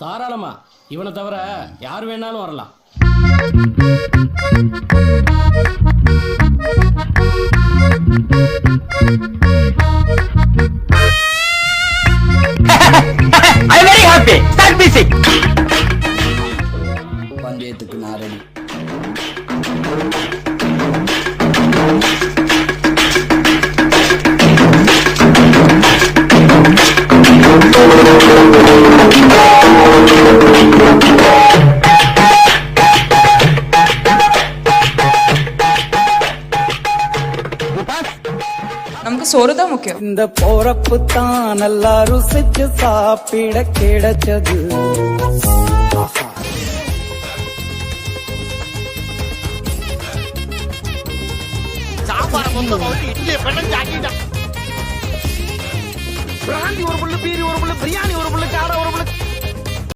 தாராளமா. இவனை தவிர யார் வேணாலும் வரலாம். I am very happy. Start music. பந்தயத்துக்கு நான் ரெடி. நமக்கு சோறு தான் முக்கியம். இந்த போறப்பு தான் நல்லா ருசிச்சு சாப்பிட கிடைச்சது. சாப்பாடு மொத்தம் இங்கே பெண்ணம் ஜாக்கிட்டான். பிராந்தி ஒரு புல்லு, பீரி ஒரு புல்லு, பிரியாணி ஒரு புல்லு, காடை ஒரு புல்லு.